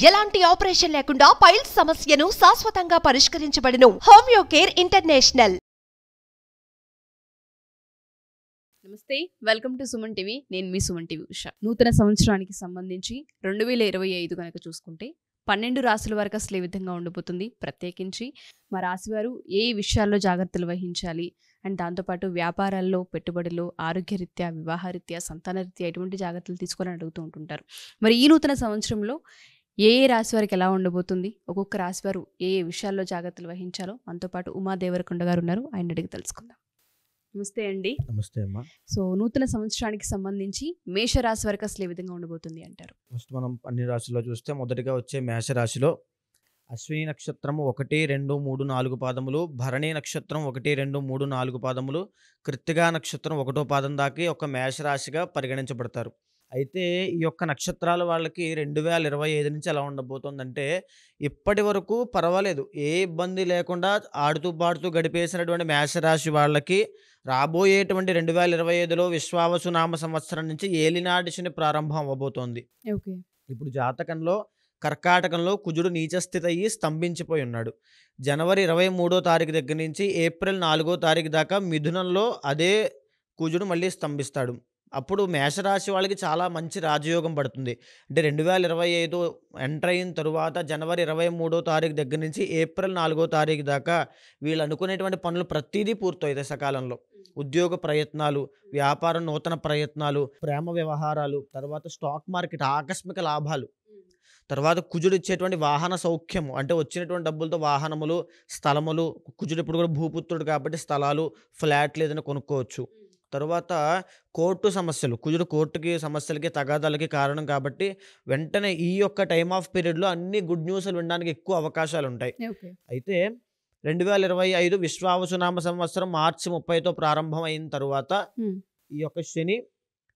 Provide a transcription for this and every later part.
ఎలాంటి ఆపరేషన్ లేకుండా పైల్స్ సమస్యను శాశ్వతంగా పరిష్కరించబడును. Homeo care international. నమస్తే, వెల్కమ్ టు సుమన్ టీవీ. నేను మీ సుమన్ టీవీ ఉషా. నూతన సంవత్సరానికి సంబంధించి 2025 కనుక చూసుకుంటే 12 రాశుల వరకు అసలు ఏ విధంగా ఉండబోతుంది, ప్రత్యేకించి మా రాశివారు ఏ విషయాల్లో జాగ్రత్తలు వహించాలి అండ్ దాంతోపాటు వ్యాపారాల్లో, పెట్టుబడులు, ఆరోగ్యరీత్యా, వివాహరీత్యా, సంతానరీత్యా ఎటువంటి జాగ్రత్తలు తీసుకోవాలని అడుగుతూ ఉంటుంటారు. మరి ఈ నూతన సంవత్సరంలో ఏ రాశి వారికి ఎలా ఉండబోతుంది, ఒక్కొక్క రాశి వారు ఏ విషయాల్లో జాగ్రత్తలు వహించాలో మనతో పాటు ఉమా దేవరకొండ గారు ఉన్నారు. ఆయన అడిగి తెలుసుకుందాం. నమస్తే అండి. నమస్తే అమ్మా. సో నూతన సంవత్సరానికి సంబంధించి మేషరాశి వరకు అసలు ఏ విధంగా ఉండబోతుంది అంటారు? ఫస్ట్ మనం అన్ని రాశుల్లో చూస్తే మొదటిగా వచ్చే మేషరాశిలో అశ్విని నక్షత్రం 1, 2, 3, 4 పాదములు, భరణి నక్షత్రం 1, 2, 3, 4 పాదములు, కృత్తికా నక్షత్రం 1వ పాదం దాకా ఒక మేషరాశిగా పరిగణించబడతారు. అయితే ఈ యొక్క నక్షత్రాల వాళ్ళకి 2025 నుంచి ఎలా ఉండబోతుందంటే, ఇప్పటి వరకు పర్వాలేదు, ఏ ఇబ్బంది లేకుండా ఆడుతూ పాడుతూ గడిపేసినటువంటి మేషరాశి వాళ్ళకి రాబోయేటువంటి 2025లో విశ్వావసునామ సంవత్సరం నుంచి ఏలినాటి శని ప్రారంభం అవ్వబోతోంది. ఓకే. ఇప్పుడు జాతకంలో కర్కాటకంలో కుజుడు నీచస్థితి అయ్యి స్తంభించిపోయి ఉన్నాడు. జనవరి 23వ తారీఖు దగ్గర నుంచి ఏప్రిల్ 4వ తారీఖు దాకా మిథునంలో అదే కుజుడు మళ్ళీ స్తంభిస్తాడు. అప్పుడు మేషరాశి వాళ్ళకి చాలా మంచి రాజయోగం పడుతుంది. అంటే 2025 ఎంటర్ అయిన తరువాత జనవరి 23వ తారీఖు దగ్గర నుంచి ఏప్రిల్ 4వ తారీఖు దాకా వీళ్ళు అనుకునేటువంటి పనులు ప్రతిదీ పూర్తవుతాయి సకాలంలో. ఉద్యోగ ప్రయత్నాలు, వ్యాపారం నూతన ప్రయత్నాలు, ప్రేమ వ్యవహారాలు, తర్వాత స్టాక్ మార్కెట్ ఆకస్మిక లాభాలు, తర్వాత కుజుడు ఇచ్చేటువంటి వాహన సౌఖ్యము, అంటే వచ్చినటువంటి డబ్బులతో వాహనములు, స్థలములు, కుజుడు ఇప్పుడు కూడా భూపుత్రుడు కాబట్టి స్థలాలు, ఫ్లాట్లు ఏదైనా కొనుక్కోవచ్చు. తర్వాత కోర్టు సమస్యలు, కుజుడు కోర్టుకి సమస్యలకి తగాదాలకి కారణం కాబట్టి వెంటనే ఈ యొక్క టైమ్ ఆఫ్ పీరియడ్లో అన్ని గుడ్ న్యూస్లు వినడానికి ఎక్కువ అవకాశాలు ఉంటాయి. అయితే 2025 విశ్వావసునామ సంవత్సరం మార్చి 30తో ప్రారంభం అయిన తర్వాత ఈ యొక్క శని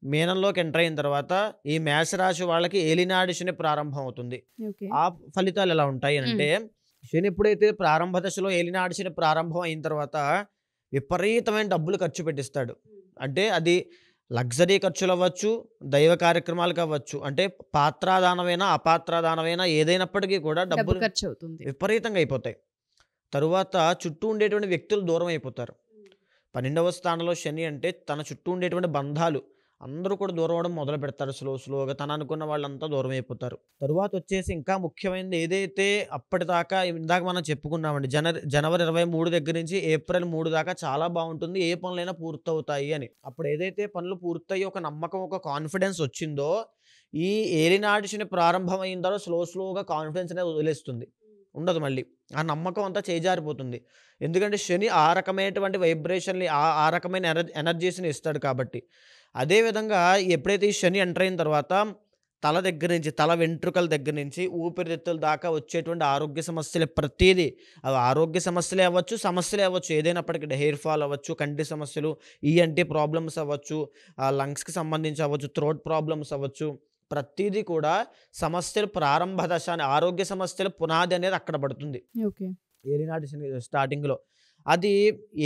మీనంలోకి ఎంటర్ అయిన తర్వాత ఈ మేషరాశి వాళ్ళకి ఏలినాడి శని ప్రారంభం అవుతుంది. ఆ ఫలితాలు ఎలా ఉంటాయి అంటే, శని ఎప్పుడైతే ప్రారంభ దశలో ఏలినాడి శని ప్రారంభం అయిన తర్వాత విపరీతమైన డబ్బులు ఖర్చు పెట్టిస్తాడు. అంటే అది లగ్జరీ ఖర్చులు అవ్వచ్చు, దైవ కార్యక్రమాలు కావచ్చు, అంటే పాత్రాదానమైనా అపాత్రాదానమైనా ఏదైనప్పటికీ కూడా డబ్బులు ఖర్చు అవుతుంది, విపరీతంగా అయిపోతాయి. తరువాత చుట్టూ ఉండేటువంటి వ్యక్తులు దూరం అయిపోతారు. 12వ స్థానంలో శని అంటే తన చుట్టూ ఉండేటువంటి బంధాలు అందరూ కూడా దూరం అవడం మొదలు పెడతారు. స్లోగా తను అనుకున్న వాళ్ళంతా దూరం అయిపోతారు. తరువాత వచ్చేసి ఇంకా ముఖ్యమైనది ఏదైతే అప్పటిదాకా ఇందాక మనం చెప్పుకున్నామండి, జనవరి 23 దగ్గర నుంచి ఏప్రిల్ 3 దాకా చాలా బాగుంటుంది, ఏ పనులైనా పూర్తవుతాయి అని. అప్పుడు ఏదైతే పనులు పూర్తయి ఒక నమ్మకం, ఒక కాన్ఫిడెన్స్ వచ్చిందో, ఈ ఏలినాటి శని ప్రారంభం అయిన తర్వాత స్లోగా కాన్ఫిడెన్స్ అనేది వదిలేస్తుంది, ఉండదు. మళ్ళీ ఆ నమ్మకం అంతా చేజారిపోతుంది. ఎందుకంటే శని ఆ రకమైనటువంటి వైబ్రేషన్ని, ఆ రకమైన ఎనర్జీస్ని ఇస్తాడు కాబట్టి. అదేవిధంగా ఎప్పుడైతే ఈ శని ఎంటర్ అయిన తర్వాత తల దగ్గర నుంచి, తల వెంట్రుకల దగ్గర నుంచి ఊపిరితిత్తుల దాకా వచ్చేటువంటి ఆరోగ్య సమస్యలు ప్రతిదీ, అవి ఆరోగ్య సమస్యలే అవ్వచ్చు, ఏదైనప్పటికీ హెయిర్ ఫాల్ అవ్వచ్చు, కంటి సమస్యలు, ఈఎన్టీ ప్రాబ్లమ్స్ అవ్వచ్చు, లంగ్స్కి సంబంధించి అవ్వచ్చు, థ్రోట్ ప్రాబ్లమ్స్ అవ్వచ్చు, ప్రతిదీ కూడా సమస్యలు ప్రారంభ దశ అని, ఆరోగ్య సమస్యల పునాది అనేది అక్కడ పడుతుంది ఏలినాటి శని స్టార్టింగ్లో. అది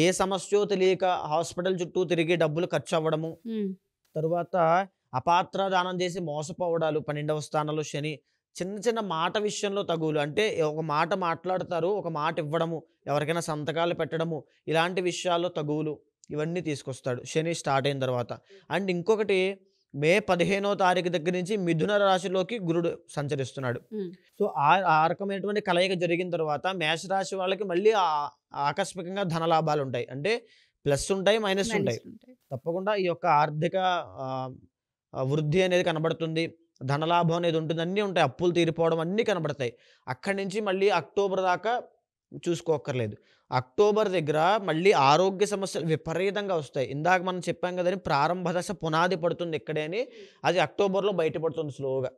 ఏ సమస్యో తెలియక హాస్పిటల్ చుట్టూ తిరిగి డబ్బులు ఖర్చు అవ్వడము, తరువాత అపాత్రదానం చేసి మోసపోవడాలు. 12వ స్థానంలో శని చిన్న మాట విషయంలో తగులు, అంటే ఒక మాట మాట్లాడతారు, ఒక మాట ఇవ్వడము, ఎవరికైనా సంతకాలు పెట్టడము, ఇలాంటి విషయాల్లో తగువులు ఇవన్నీ తీసుకొస్తాడు శని స్టార్ట్ అయిన తర్వాత. అండ్ ఇంకొకటి, మే 15వ తారీఖు దగ్గర నుంచి మిథున రాశిలోకి గురుడు సంచరిస్తున్నాడు. సో ఆ రకమైనటువంటి కలయిక జరిగిన తర్వాత మేషరాశి వాళ్ళకి మళ్ళీ ఆకస్మికంగా ధనలాభాలు ఉంటాయి. అంటే ప్లస్ ఉంటాయి, మైనస్ ఉంటాయి. తప్పకుండా ఈ యొక్క ఆర్థిక వృద్ధి అనేది కనబడుతుంది, ధనలాభం అనేది ఉంటుంది, అన్నీ ఉంటాయి, అప్పులు తీరిపోవడం అన్నీ కనబడతాయి. అక్కడి నుంచి మళ్ళీ అక్టోబర్ దాకా చూసుకోక్కర్లేదు. అక్టోబర్ దగ్గర మళ్ళీ ఆరోగ్య సమస్యలు విపరీతంగా వస్తాయి. ఇందాక మనం చెప్పాం కదని ప్రారంభ దశ పునాది పడుతుంది ఇక్కడే అని, అది అక్టోబర్లో బయటపడుతుంది స్లోగా.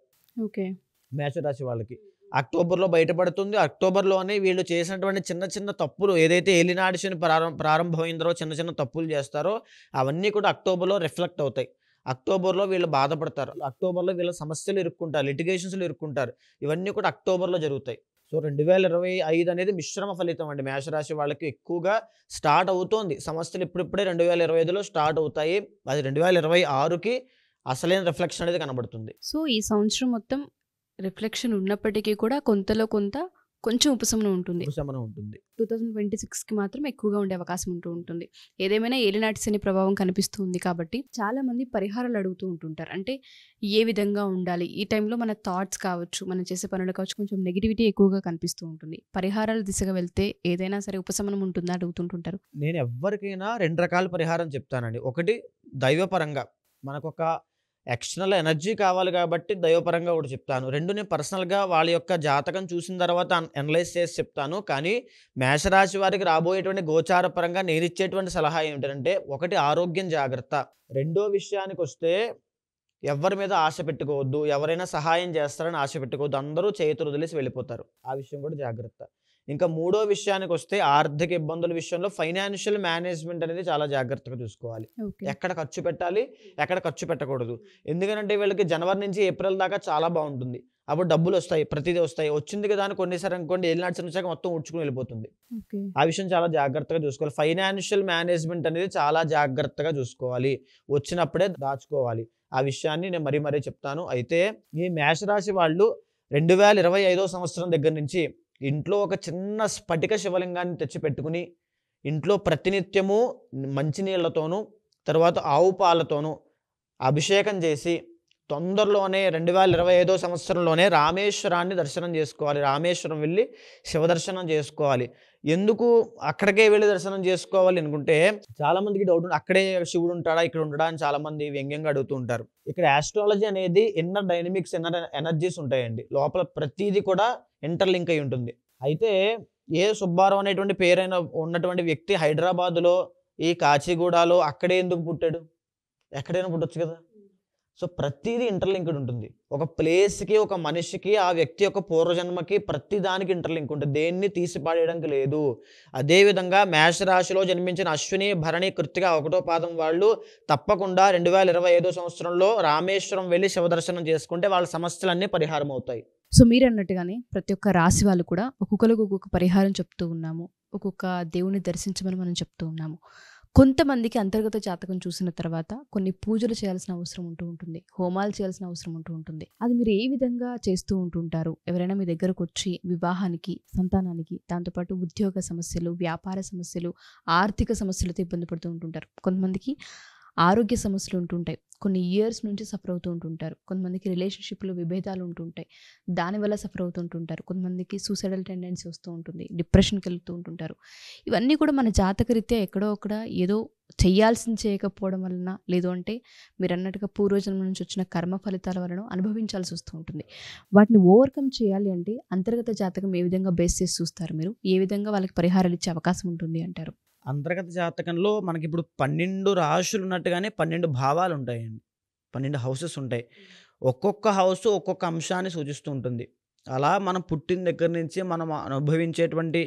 మేషరాశి వాళ్ళకి అక్టోబర్లో బయటపడుతుంది. అక్టోబర్లోనే వీళ్ళు చేసినటువంటి చిన్న తప్పులు, ఏదైతే ఏలినాటి శని ప్రారంభమైన తర్వాత చిన్న తప్పులు చేస్తారో అవన్నీ కూడా అక్టోబర్లో రిఫ్లెక్ట్ అవుతాయి. అక్టోబర్లో వీళ్ళు బాధపడతారు, అక్టోబర్లో వీళ్ళ సమస్యలు ఇరుక్కుంటారు, లిటిగేషన్స్లో ఇరుక్కుంటారు, ఇవన్నీ కూడా అక్టోబర్లో జరుగుతాయి. సో 2025 అనేది మిశ్రమ ఫలితం అండి. మేషరాశి వాళ్ళకి ఎక్కువగా స్టార్ట్ అవుతోంది సమస్యలు, ఇప్పుడిప్పుడే 2025లో స్టార్ట్ అవుతాయి. అది 2026కి అసలైన రిఫ్లెక్షన్ అనేది కనబడుతుంది. సో ఈ సంవత్సరం మొత్తం రిఫ్లెక్షన్ ఉన్నప్పటికీ కూడా కొంతలో కొంచెం ఉపశమనం ఉంటుంది. ఉపశమనం ఉంటుంది. 2026కి మాత్రం ఎక్కువగా ఉండే అవకాశం ఉంటుంది. ఏదేమైనా ఏలినాటి శని ప్రభావం కనిపిస్తూ ఉంది కాబట్టి చాలా మంది పరిహారాలు అడుగుతూ ఉంటుంటారు. అంటే ఏ విధంగా ఉండాలి, ఈ టైంలో మన థాట్స్ కావచ్చు, మనం చేసే పనులు కావచ్చు, కొంచెం నెగిటివిటీ ఎక్కువగా కనిపిస్తూ ఉంటుంది. పరిహారాల దిశగా వెళ్తే ఏదైనా సరే ఉపశమనం ఉంటుందా అడుగుతుంటుంటారు. నేను ఎవరికైనా 2 రకాల పరిహారం చెప్తానండి. ఒకటి దైవపరంగా మనకొక ఎక్స్టర్నల్ ఎనర్జీ కావాలి కాబట్టి దైవపరంగా ఒకటి చెప్తాను. 2 నేను పర్సనల్‌గా వాళ్ళ యొక్క జాతకం చూసిన తర్వాత అనలైజ్ చేసి చెప్తాను. కానీ మేషరాశి వారికి రాబోయేటువంటి గోచార పరంగా నేనిచ్చేటువంటి సలహా ఏమిటంటే, ఒకటి ఆరోగ్యం జాగ్రత్త. రెండో విషయానికొస్తే ఎవ్వరి మీద ఆశ పెట్టుకోవద్దు. ఎవరైనా సహాయం చేస్తారని ఆశ పెట్టుకోవద్దు. అందరూ చేతులు వదిలేసి వెళ్ళిపోతారు. ఆ విషయం కూడా జాగ్రత్త. ఇంకా మూడో విషయానికొస్తే ఆర్థిక ఇబ్బందుల విషయంలో ఫైనాన్షియల్ మేనేజ్మెంట్ అనేది చాలా జాగ్రత్తగా చూసుకోవాలి. ఎక్కడ ఖర్చు పెట్టాలి, ఎక్కడ ఖర్చు పెట్టకూడదు. ఎందుకంటే వీళ్ళకి జనవరి నుంచి ఏప్రిల్ దాకా చాలా బాగుంటుంది. అప్పుడు డబ్బులు వస్తాయి, ప్రతిదీ వస్తాయి. వచ్చింది కదా అని కొన్నిసారి అనుకోండి ఏలినాటి శని వచ్చాక మొత్తం ఉడ్చుకుని వెళ్ళిపోతుంది. ఆ విషయం చాలా జాగ్రత్తగా చూసుకోవాలి. ఫైనాన్షియల్ మేనేజ్మెంట్ అనేది చాలా జాగ్రత్తగా చూసుకోవాలి. వచ్చినప్పుడే దాచుకోవాలి. ఆ విషయాన్ని నేను మరీ చెప్తాను. అయితే ఈ మేషరాశి వాళ్ళు 2025 సంవత్సరం దగ్గర నుంచి ఇంట్లో ఒక చిన్న స్ఫటిక శివలింగాన్ని తెచ్చిపెట్టుకుని ఇంట్లో ప్రతినిత్యము మంచినీళ్లతోనూ తర్వాత ఆవు పాలతోనూ అభిషేకం చేసి తొందరలోనే 2025 సంవత్సరంలోనే రామేశ్వరాన్ని దర్శనం చేసుకోవాలి. రామేశ్వరం వెళ్ళి శివ దర్శనం చేసుకోవాలి. ఎందుకు అక్కడికే వెళ్ళి దర్శనం చేసుకోవాలి అనుకుంటే చాలామందికి డౌట్ ఉంది, అక్కడే శివుడు ఉంటాడా ఇక్కడ ఉంటాడా అని చాలామంది వ్యంగ్యంగా అడుగుతూ ఉంటారు. ఇక్కడ ఆస్ట్రాలజీ అనేది ఇన్నర్ డైనమిక్స్, ఇన్నర్ ఎనర్జీస్ ఉంటాయండి. లోపల ప్రతిదీ కూడా ఇంటర్లింక్ అయి ఉంటుంది. అయితే ఏ సుబ్బారావు అనేటువంటి పేరైన ఉన్నటువంటి వ్యక్తి హైదరాబాదులో ఈ కాచిగూడలో అక్కడే ఎందుకు పుట్టాడు? ఎక్కడైనా పుట్టొచ్చు కదా. సో ప్రతిదీ ఇంటర్లింక్డ్ ఉంటుంది. ఒక ప్లేస్కి, ఒక మనిషికి, ఆ వ్యక్తి యొక్క పూర్వజన్మకి ప్రతి దానికి ఇంటర్లింక్ ఉంటుంది. దేన్ని తీసిపాడేయడానికి లేదు. అదేవిధంగా మేషరాశిలో జన్మించిన అశ్విని, భరణి, కృత్తిక 1వ పాదం వాళ్ళు తప్పకుండా 2025 సంవత్సరంలో రామేశ్వరం వెళ్ళి శివదర్శనం చేసుకుంటే వాళ్ళ సమస్యలన్నీ పరిహారం అవుతాయి. సో మీరు అన్నట్టుగానే ప్రతి ఒక్క రాశి వాళ్ళు కూడా ఒక్కొక్కరికి ఒక్కొక్క పరిహారం చెప్తూ ఉన్నాము, ఒక్కొక్క దేవుని దర్శించమని మనం చెప్తూ ఉన్నాము. కొంతమందికి అంతర్గత జాతకం చూసిన తర్వాత కొన్ని పూజలు చేయాల్సిన అవసరం ఉంటుంది, హోమాలు చేయాల్సిన అవసరం ఉంటుంది. అది మీరు ఏ విధంగా చేస్తూ ఉంటుంటారు? ఎవరైనా మీ దగ్గరకు వచ్చి వివాహానికి, సంతానానికి, దాంతోపాటు ఉద్యోగ సమస్యలు, వ్యాపార సమస్యలు, ఆర్థిక సమస్యలతో ఇబ్బంది పడుతూ ఉంటుంటారు. కొంతమందికి ఆరోగ్య సమస్యలు ఉంటుంటాయి, కొన్ని ఇయర్స్ నుంచి సఫర్ అవుతూ ఉంటుంటారు. కొంతమందికి రిలేషన్షిప్లో విభేదాలు ఉంటుంటాయి, దానివల్ల సఫర్ అవుతుంటుంటారు. కొంతమందికి సూసైడల్ టెండెన్సీ వస్తూ ఉంటుంది, డిప్రెషన్కి వెళ్తూ ఉంటుంటారు. ఇవన్నీ కూడా మన జాతకరీత్యా ఎక్కడో అక్కడ ఏదో చేయాల్సింది చేయకపోవడం వలన, లేదు అంటే మీరు అన్నట్టుగా పూర్వజన్మ నుంచి వచ్చిన కర్మ ఫలితాల వలన అనుభవించాల్సి వస్తూ ఉంటుంది. వాటిని ఓవర్కమ్ చేయాలి అంటే అంతర్గత జాతకం ఏ విధంగా బేస్ చేసి చూస్తారు మీరు? ఏ విధంగా వాళ్ళకి పరిహారాలు ఇచ్చే అవకాశం ఉంటుంది అంటారు? అంతర్గత జాతకంలో మనకి ఇప్పుడు 12 రాశులు ఉన్నట్టుగానే 12 భావాలు ఉంటాయండి. 12 హౌసెస్ ఉంటాయి. ఒక్కొక్క హౌస్ ఒక్కొక్క అంశాన్ని సూచిస్తూ ఉంటుంది. అలా మనం పుట్టిన దగ్గర నుంచి మనం అనుభవించేటువంటి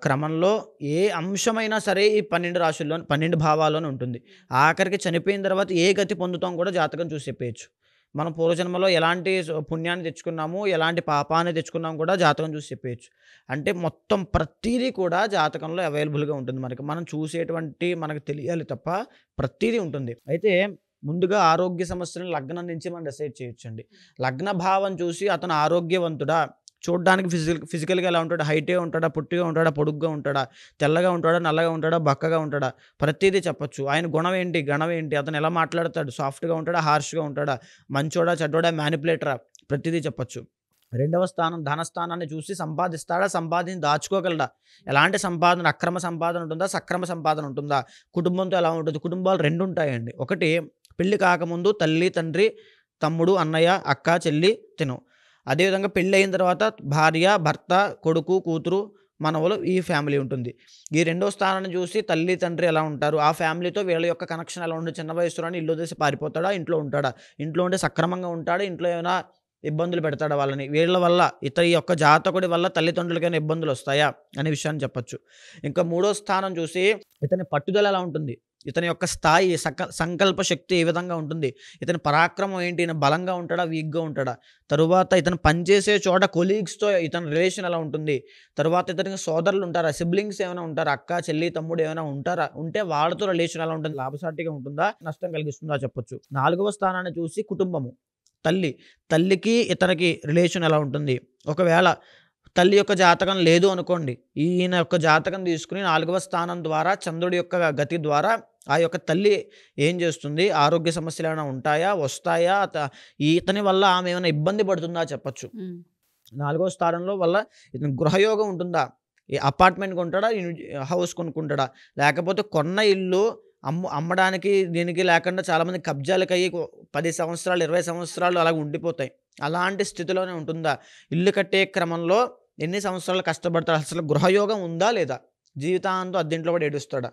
క్రమంలో ఏ అంశమైనా సరే ఈ 12 రాశుల్లో 12 భావాల్లోనే ఉంటుంది. ఆఖరికి చనిపోయిన తర్వాత ఏ గతి పొందుతాం కూడా జాతకం చూసి చెప్పేయచ్చు. మనం పూర్వజన్మలో ఎలాంటి పుణ్యాన్ని తెచ్చుకున్నాము, ఎలాంటి పాపాన్ని తెచ్చుకున్నాము కూడా జాతకం చూసి చెప్పేయచ్చు. అంటే మొత్తం ప్రతిదీ కూడా జాతకంలో అవైలబుల్గా ఉంటుంది. మనం చూసేటువంటి మనకు తెలియాలి తప్ప ప్రతిదీ ఉంటుంది. అయితే ముందుగా ఆరోగ్య సమస్యలను లగ్నం నుంచి మనం డిసైడ్ చేయొచ్చండి. లగ్న భావం చూసి అతను ఆరోగ్యవంతుడా, చూడడానికి ఫిజికల్గా ఎలా ఉంటాడా, హైటే ఉంటాడా, పుట్టిగా ఉంటాడా, పొడుగ్గా ఉంటాడా, తెల్లగా ఉంటాడా, నల్లగా ఉంటాడా, బక్కగా ఉంటాడా, ప్రతిదీ చెప్పచ్చు. ఆయన గుణం ఏంటి, గణం ఏంటి, అతను ఎలా మాట్లాడతాడు, సాఫ్ట్గా ఉంటాడా, హార్ష్గా ఉంటాడా, మంచోడా, చెడ్డోడా, మ్యానిపులేటరా, ప్రతిదీ చెప్పచ్చు. 2వ స్థానం ధనస్థానాన్ని చూసి సంపాదిస్తాడా, సంపాదించి దాచుకోగలడా, ఎలాంటి సంపాదన, అక్రమ సంపాదన ఉంటుందా, సక్రమ సంపాదన ఉంటుందా, కుటుంబంతో ఎలా ఉంటుంది. కుటుంబాలు 2 ఉంటాయండి. ఒకటి పెళ్లి కాకముందు తల్లి, తండ్రి, తమ్ముడు, అన్నయ్య, అక్క, చెల్లి, తిను. అదేవిధంగా పెళ్ళి అయిన తర్వాత భార్య, భర్త, కొడుకు, కూతురు, మనవలు, ఈ ఫ్యామిలీ ఉంటుంది. ఈ 2వ స్థానాన్ని చూసి తల్లి, తండ్రి ఎలా ఉంటారు, ఆ ఫ్యామిలీతో వీళ్ళ యొక్క కనెక్షన్ ఎలా ఉంటుంది. చిన్న వయసులోనే ఇల్లు వదిలేసి పారిపోతాడా, ఇంట్లో ఉంటాడా, ఇంట్లో ఉంటే సక్రమంగా ఉంటాడా, ఇంట్లో ఏమైనా ఇబ్బందులు పెడతాడా వాళ్ళని, వీళ్ళ వల్ల ఈ యొక్క జాతకుడి వల్ల తల్లిదండ్రులకైనా ఇబ్బందులు వస్తాయా అనే విషయాన్ని చెప్పచ్చు. ఇంకా 3వ స్థానం చూసి ఇతని పట్టుదల ఎలా ఉంటుంది, ఇతని యొక్క స్థాయి, సంకల్ప శక్తి ఏ విధంగా ఉంటుంది, ఇతని పరాక్రమం ఏంటి, ఈయన బలంగా ఉంటాడా, వీక్గా ఉంటాడా, తరువాత ఇతను పనిచేసే చోట కొలీగ్స్తో ఇతని రిలేషన్ ఎలా ఉంటుంది, తరువాత ఇతనికి సోదరులు ఉంటారా, సిబ్లింగ్స్ ఏమైనా ఉంటారా, అక్క, చెల్లి, తమ్ముడు ఏమైనా ఉంటారా, ఉంటే వాళ్ళతో రిలేషన్ ఎలా ఉంటుంది, లాభసాటిగా ఉంటుందా, నష్టం కలిగిస్తుందా చెప్పొచ్చు. 4వ స్థానాన్ని చూసి కుటుంబము, తల్లికి ఇతనికి రిలేషన్ ఎలా ఉంటుంది. ఒకవేళ తల్లి యొక్క జాతకం లేదు అనుకోండి, ఈయన యొక్క జాతకం తీసుకుని 4వ స్థానం ద్వారా చంద్రుడి యొక్క గతి ద్వారా ఆ యొక్క తల్లి ఏం చేస్తుంది, ఆరోగ్య సమస్యలు ఏమైనా ఉంటాయా, వస్తాయా, ఇతని వల్ల ఆమె ఏమైనా ఇబ్బంది పడుతుందా చెప్పచ్చు. 4వ స్థానంలో వల్ల ఇతను గృహయోగం ఉంటుందా, అపార్ట్మెంట్ కొంటాడా, హౌస్ కొనుక్కుంటాడా, లేకపోతే కొన్న ఇల్లు అమ్మడానికి దీనికి లేకుండా చాలామంది కబ్జాలకు అయ్యి 10 సంవత్సరాలు 20 సంవత్సరాలు అలాగ ఉండిపోతాయి. అలాంటి స్థితిలోనే ఉంటుందా, ఇల్లు కట్టే క్రమంలో ఎన్ని సంవత్సరాలు కష్టపడతాడు, అసలు గృహయోగం ఉందా లేదా, జీవితాంతం అద్దెంట్లో కూడా ఏడుస్తాడా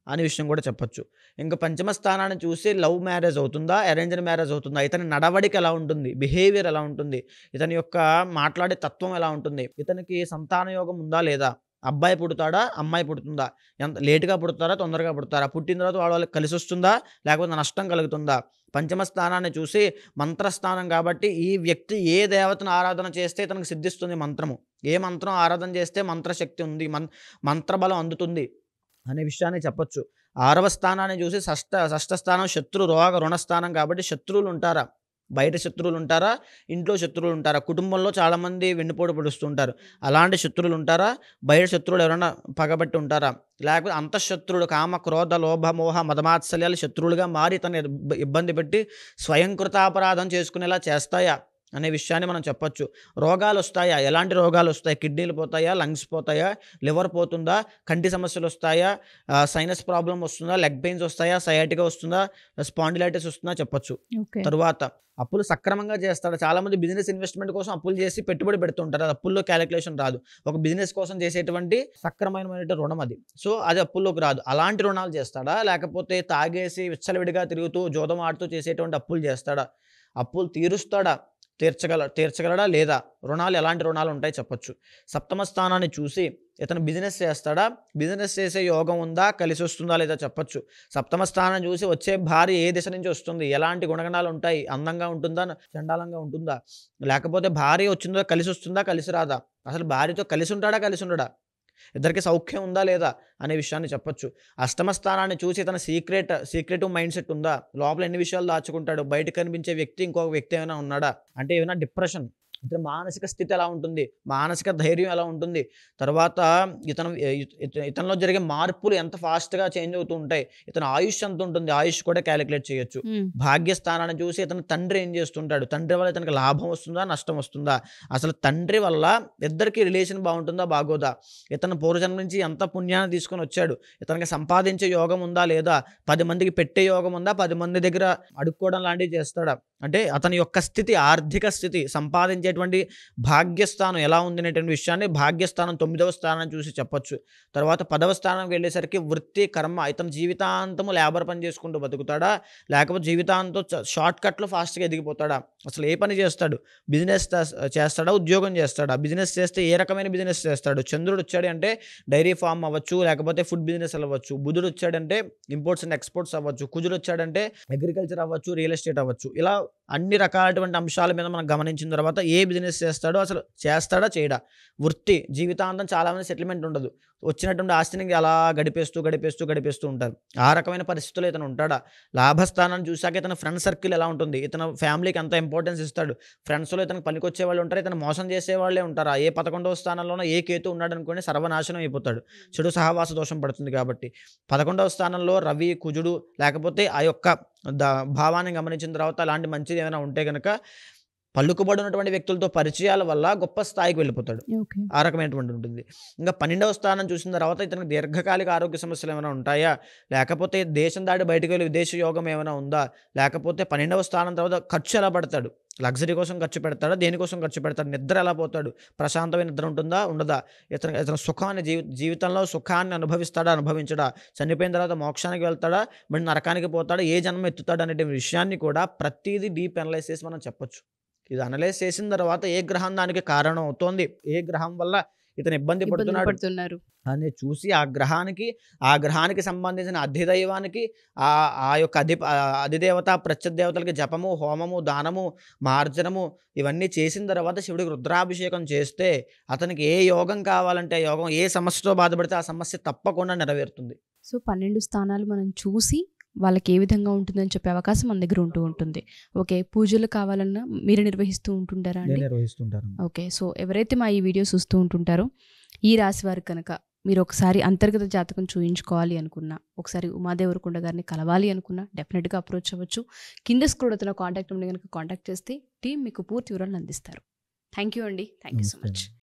అనే విషయం కూడా చెప్పచ్చు. ఇంకా పంచమ స్థానాన్ని చూసి లవ్ మ్యారేజ్ అవుతుందా, అరేంజ్డ్ మ్యారేజ్ అవుతుందా, ఇతని నడవడిక ఎలా ఉంటుంది, బిహేవియర్ ఎలా ఉంటుంది, ఇతని యొక్క మాట్లాడే తత్వం ఎలా ఉంటుంది, ఇతనికి సంతాన యోగం ఉందా లేదా, అబ్బాయి పుడతాడా, అమ్మాయి పుడుతుందా, ఎంత లేటుగా పుడతారా, తొందరగా పుడతారా, పుట్టిన తర్వాత వాళ్ళకి కలిసి వస్తుందా, లేకపోతే నష్టం కలుగుతుందా. పంచమ స్థానాన్ని చూసి మంత్రస్థానం కాబట్టి ఈ వ్యక్తి ఏ దేవతను ఆరాధన చేస్తే ఇతనికి సిద్ధిస్తుంది మంత్రము, ఏ మంత్రం ఆరాధన చేస్తే మంత్రశక్తి ఉంది, మంత్రబలం అందుతుంది అనే విషయాన్ని చెప్పొచ్చు. 6వ స్థానాన్ని చూసి షష్ఠ స్థానం శత్రు రోగ రుణస్థానం కాబట్టి శత్రువులు ఉంటారా, బయట శత్రువులు ఉంటారా, ఇంట్లో శత్రువులు ఉంటారా, కుటుంబంలో చాలామంది వెన్నుపోటు పొడుస్తుంటారు, అలాంటి శత్రువులు ఉంటారా, బయట శత్రువులు ఎవరైనా పగబట్టి ఉంటారా, లేకపోతే అంతఃశత్రువులు కామ క్రోధ లోభ మోహ మదమాత్సల్యాలు శత్రువులుగా మారి తన ఇబ్బంది పెట్టి స్వయంకృతాపరాధం చేసుకునేలా చేస్తాయా అనే విషయాన్ని మనం చెప్పొచ్చు. రోగాలు వస్తాయా, ఎలాంటి రోగాలు వస్తాయి, కిడ్నీలు పోతాయా, లంగ్స్ పోతాయా, లివర్ పోతుందా, కంటి సమస్యలు వస్తాయా, సైనస్ ప్రాబ్లం వస్తుందా, లెగ్ పెయిన్స్ వస్తాయా, సయాటికా వస్తుందా, స్పాండిలైటిస్ వస్తుందా చెప్పొచ్చు. తరువాత అప్పులు సక్రమంగా చేస్తాడు. చాలామంది బిజినెస్ ఇన్వెస్ట్మెంట్ కోసం అప్పులు చేసి పెట్టుబడి పెడుతుంటారు, అది అప్పుల్లో క్యాలిక్యులేషన్ రాదు. ఒక బిజినెస్ కోసం చేసేటువంటి సక్రమమైన రుణం అది, సో అది అప్పుల్లోకి రాదు. అలాంటి రుణాలు చేస్తాడా, లేకపోతే తాగేసి విచ్చలవిడిగా తిరుగుతూ జోదం ఆడుతూ చేసేటువంటి అప్పులు చేస్తాడా, అప్పులు తీర్చగలడా లేదా, రుణాలు ఎలాంటి రుణాలు ఉంటాయి చెప్పొచ్చు. సప్తమ స్థానాన్ని చూసి ఇతను బిజినెస్ చేస్తాడా, బిజినెస్ చేసే యోగం ఉందా, కలిసి వస్తుందా లేదా చెప్పొచ్చు. సప్తమ స్థానం చూసి వచ్చే భార్య ఏ దిశ నుంచి వస్తుంది, ఎలాంటి గుణగణాలు ఉంటాయి, అందంగా ఉంటుందా, చండాలంగా ఉంటుందా, లేకపోతే భార్య వచ్చిందో కలిసి వస్తుందా, కలిసి రాదా, అసలు భార్యతో కలిసి ఉంటాడా, కలిసి ఉండడా, ఇద్దరికి సౌఖ్యం ఉందా లేదా అనే విషయాన్ని చెప్పొచ్చు. అష్టమ స్థానాన్ని చూసి తన సీక్రెటివ్ మైండ్ సెట్ ఉందా, లోపల ఎన్ని విషయాలు దాచుకుంటాడు, బయట కనిపించే వ్యక్తి ఇంకొక వ్యక్తి ఏమైనా ఉన్నాడా, అంటే ఏమైనా డిప్రెషన్, ఇతని మానసిక స్థితి ఎలా ఉంటుంది, మానసిక ధైర్యం ఎలా ఉంటుంది, తర్వాత ఇతనిలో జరిగే మార్పులు ఎంత ఫాస్ట్గా చేంజ్ అవుతూ ఉంటాయి, ఇతని ఆయుష్ ఎంత ఉంటుంది, ఆయుష్ కూడా క్యాలిక్యులేట్ చేయొచ్చు. భాగ్యస్థానాన్ని చూసి ఇతను తండ్రి ఏం చేస్తుంటాడు, తండ్రి వల్ల ఇతనికి లాభం వస్తుందా, నష్టం వస్తుందా, అసలు తండ్రి వల్ల ఇద్దరికి రిలేషన్ బాగుంటుందా, బాగోదా, ఇతను పూర్వజన్మ నుంచి ఎంత పుణ్యాన్ని తీసుకొని వచ్చాడు, ఇతనికి సంపాదించే యోగం ఉందా లేదా, 10 మందికి పెట్టే యోగం ఉందా, 10 మంది దగ్గర అడుక్కోవడం లాంటివి చేస్తాడా, అంటే అతని యొక్క స్థితి, ఆర్థిక స్థితి, సంపాదించేటువంటి భాగ్యస్థానం ఎలా ఉంది అనేటువంటి విషయాన్ని భాగ్యస్థానం 9వ స్థానం చూసి చెప్పొచ్చు. తర్వాత 10వ స్థానంకి వెళ్ళేసరికి వృత్తి కర్మ, ఇతను జీవితాంతము లేబర్ పని చేసుకుంటూ బతుకుతాడా, లేకపోతే జీవితాంతం షార్ట్ కట్లో ఫాస్ట్గా ఎదిగిపోతాడా, అసలు ఏ పని చేస్తాడు, బిజినెస్ చేస్తాడా, ఉద్యోగం చేస్తాడా, బిజినెస్ చేస్తే ఏ రకమైన బిజినెస్ చేస్తాడు. చంద్రుడు వచ్చాడు అంటే డైరీ ఫార్మ్ అవ్వచ్చు, లేకపోతే ఫుడ్ బిజినెస్ అవ్వచ్చు. బుధుడు వచ్చాడంటే ఇంపోర్ట్స్ అండ్ ఎక్స్పోర్ట్స్ అవ్వచ్చు. కుజుడు వచ్చాడంటే అగ్రికల్చర్ అవ్వచ్చు, రియల్ ఎస్టేట్ అవ్వచ్చు. ఇలా అన్ని రకాలటువంటి అంశాల మీద మనం గమనించిన తర్వాత ఏ బిజినెస్ చేస్తాడో, అసలు చేస్తాడా చేయడా, వృత్తి జీవితాంతం చాలామంది సెటిల్మెంట్ ఉండదు, వచ్చినటువంటి ఆస్తిని అలా గడిపేస్తూ ఉంటారు. ఆ రకమైన పరిస్థితుల్లో ఇతను ఉంటాడా. లాభస్థానాన్ని చూశాక ఇతను ఫ్రెండ్ సర్కిల్ ఎలా ఉంటుంది, ఇతను ఫ్యామిలీకి ఎంత ఇంపార్టెన్స్ ఇస్తాడు, ఫ్రెండ్స్లో ఇతను పనికొచ్చే వాళ్ళు ఉంటారు, ఇతను మోసం చేసే వాళ్ళే ఉంటారు. ఏ 11వ స్థానంలోనో ఏ కేతు ఉన్నాడు అనుకోండి, సర్వనాశనం అయిపోతాడు, చెడు సహవాస దోషం పడుతుంది. కాబట్టి 11వ స్థానంలో రవి, కుజుడు, లేకపోతే ఆ యొక్క భావాన్ని గమనించిన తర్వాత అలాంటి మంచిది ఏమైనా ఉంటే కనుక పలుకుబడినటువంటి వ్యక్తులతో పరిచయాల వల్ల గొప్ప స్థాయికి వెళ్ళిపోతాడు. ఆ రకమైనటువంటి ఉంటుంది. ఇంకా 12వ స్థానం చూసిన తర్వాత ఇతనికి దీర్ఘకాలిక ఆరోగ్య సమస్యలు ఏమైనా ఉంటాయా, లేకపోతే దేశం దాటి బయటకు వెళ్ళి విదేశీ యోగం ఏమైనా ఉందా, లేకపోతే 12వ స్థానం తర్వాత ఖర్చు ఎలా పడతాడు, లగ్జరీ కోసం ఖర్చు పెడతాడా, దేనికోసం ఖర్చు పెడతాడు, నిద్ర ఎలా పోతాడు, ప్రశాంతమైన నిద్ర ఉంటుందా, ఉండదా, ఇతను సుఖాన్ని జీవితంలో సుఖాన్ని అనుభవించడా, చనిపోయిన తర్వాత మోక్షానికి వెళ్తాడా, మరి నరకానికి పోతాడా, ఏ జన్మ ఎత్తుతాడు అనే విషయాన్ని కూడా ప్రతిదీ డీప్ అనలైజ్ చేసి మనం చెప్పొచ్చు. ఇది అనలైజ్ చేసిన తర్వాత ఏ గ్రహం దానికి కారణం అవుతోంది, ఏ గ్రహం వల్ల ఇతను ఇబ్బంది పడుతున్నారు అని చూసి ఆ గ్రహానికి సంబంధించిన అధిదైవానికి ఆ యొక్క అధిదేవత ప్రత్యదేవతలకి జపము, హోమము, దానము, మార్జనము ఇవన్నీ చేసిన తర్వాత శివుడికి రుద్రాభిషేకం చేస్తే అతనికి ఏ యోగం కావాలంటే ఆ యోగం, ఏ సమస్యతో బాధపడితే ఆ సమస్య తప్పకుండా నెరవేరుతుంది. సో 12 స్థానాలు మనం చూసి వాళ్ళకి ఏ విధంగా ఉంటుందని చెప్పే అవకాశం మన దగ్గర ఉంటూ ఉంటుంది. ఓకే, పూజలు కావాలన్నా మీరు నిర్వహిస్తూ ఉంటుంటారా నేను అండి? నిర్వహిస్తుంటాను. ఓకే, సో ఎవరైతే మా ఈ వీడియో చూస్తూ ఉంటుంటారో ఈ రాశి వారికి కనుక మీరు ఒకసారి అంతర్గత జాతకం చూయించుకోవాలి అనుకున్నా, ఒకసారి ఉమాదేవరకొండ గారిని కలవాలి అనుకున్నా డెఫినెట్గా అప్రోచ్ అవ్వచ్చు. కింద స్క్రోల్ అవుతున్న కాంటాక్ట్ నెంబర్ కనుక కాంటాక్ట్ చేస్తే టీం మీకు పూర్తి వివరాలను అందిస్తారు. థ్యాంక్ యూ అండి, థ్యాంక్ యూ సో నమస్తే మచ్. అండి.